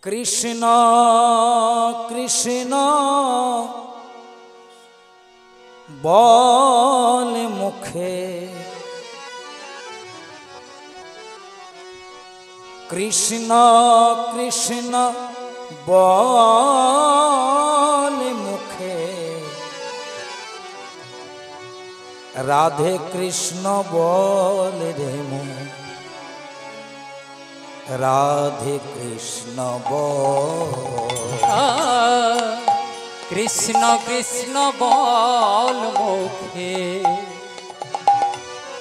কৃষ্ণ কৃষ্ণ বলে মুখে, কৃষ্ণ কৃষ্ণ বলে মুখে, রাধে কৃষ্ণ বলে রে মন, রাধে কৃষ্ণ বল। কৃষ্ণ কৃষ্ণ বল মুখে,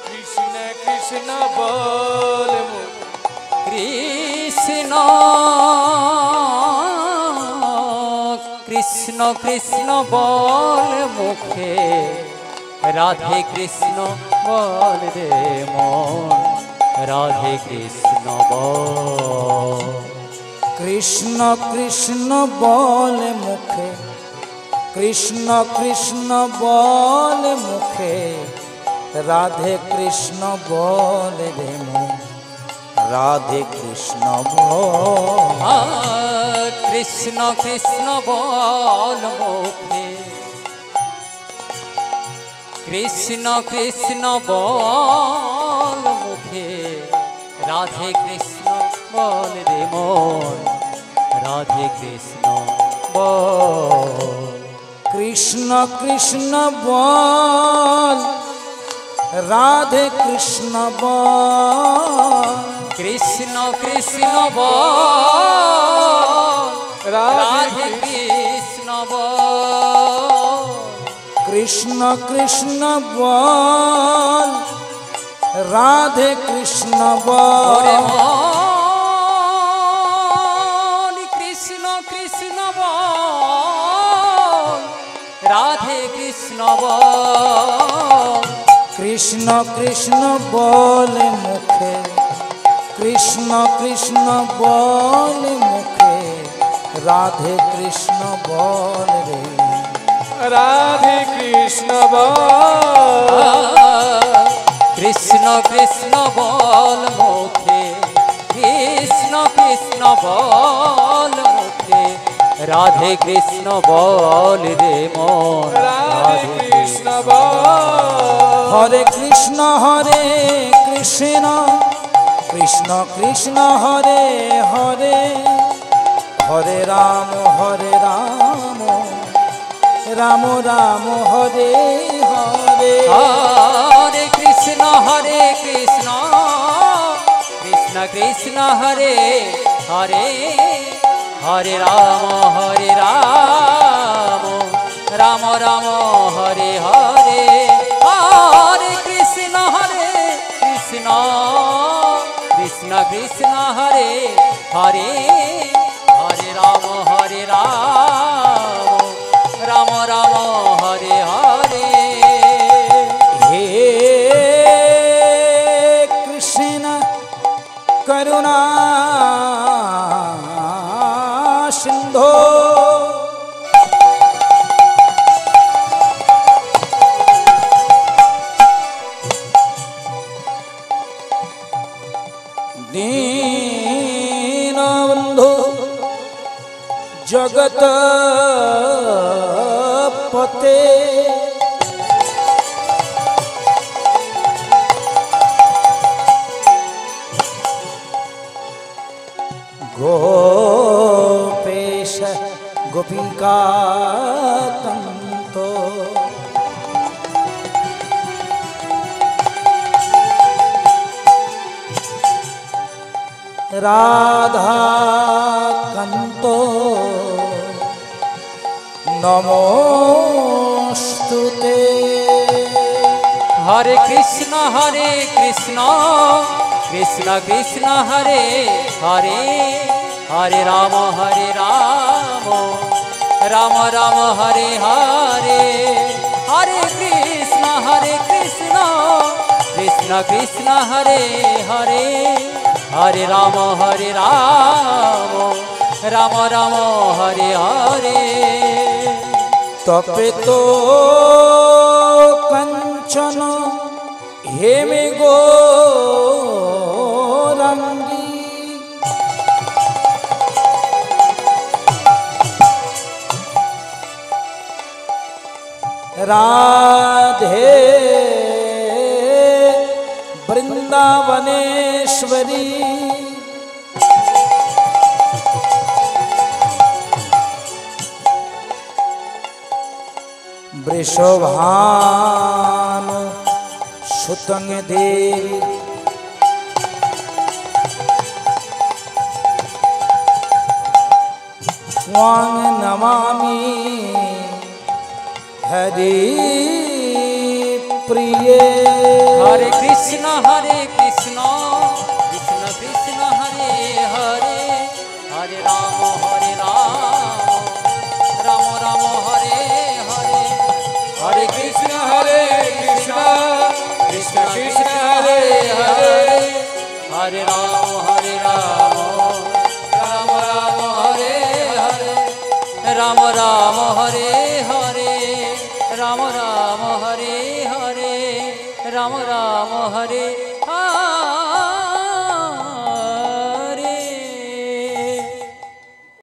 কৃষ্ণ কৃষ্ণ বল মুখে, কৃষ্ণ কৃষ্ণ কৃষ্ণ বল মুখে, রাধে কৃষ্ণ বল রে মন, রাধে কৃষ্ণ বল। কৃষ্ণ কৃষ্ণ বলে মুখে, কৃষ্ণ কৃষ্ণ বলে মুখে, রাধে কৃষ্ণ বলে রে মন, রাধে কৃষ্ণ বল। কৃষ্ণ কৃষ্ণ বল মুখে, কৃষ্ণ কৃষ্ণ বল মুখে, রাধে কৃষ্ণ বল রে মন, রাধে কৃষ্ণ বল। কৃষ্ণ কৃষ্ণ বল, রাধে কৃষ্ণ বল। কৃষ্ণ কৃষ্ণ বল, রাধে কৃষ্ণ বল। কৃষ্ণ কৃষ্ণ বল, রাধে কৃষ্ণ বল। কৃষ্ণ কৃষ্ণ বল, রাধে কৃষ্ণ বল। কৃষ্ণ কৃষ্ণ বলে মুখে, কৃষ্ণ কৃষ্ণ বলে মুখে, রাধে কৃষ্ণ বল রে, রাধে কৃষ্ণ বল। কৃষ্ণ কৃষ্ণ বল মুখে, কৃষ্ণ কৃষ্ণ বল মুখে, রাধে কৃষ্ণ বল রে মন, রাধে কৃষ্ণ বল। হরে কৃষ্ণ কৃষ্ণ, কৃষ্ণ কৃষ্ণ হরে হরে, হরে রাম রাম রাম হরে হরে। হরে কৃষ্ণ কৃষ্ণ, কৃষ্ণ কৃষ্ণ হরে হরে, হরে রাম রাম রাম হরে হরে। হরে কৃষ্ণ কৃষ্ণ, কৃষ্ণ কৃষ্ণ হরে হরে, হরে রাম রাম রাম হরে হরে। হে কৃষ্ণ করুণা সিন্ধু, দীনবন্ধু জগত পতে, গোপেশ গোপিকা তন্ত, রাধা কান্ত নমস্তুতে। হরে কৃষ্ণ কৃষ্ণ, কৃষ্ণ কৃষ্ণ হরে হরে, হরে রাম রাম রাম হরে হরে। হরে কৃষ্ণ কৃষ্ণ কৃষ্ণ হরে হরে, হরে রাম রাম রাম হরে হরে। তপে তো কাঞ্চন হেমে গৌরাঙ্গী, राधे वृंदावनेश्वरी वृषभानु सुतंग देवी वांग नमामि हरि प्रिय। हरे कृष्ण कृष्ण कृष्ण हरे हरे, हरे राम राम राम हरे हरे, हरे कृष्ण कृष्ण कृष्ण हरे हरे, हरे राम राम राम हरे हरे, राम राम हरे हरे, राम राम हरे हरे, राम राम हरे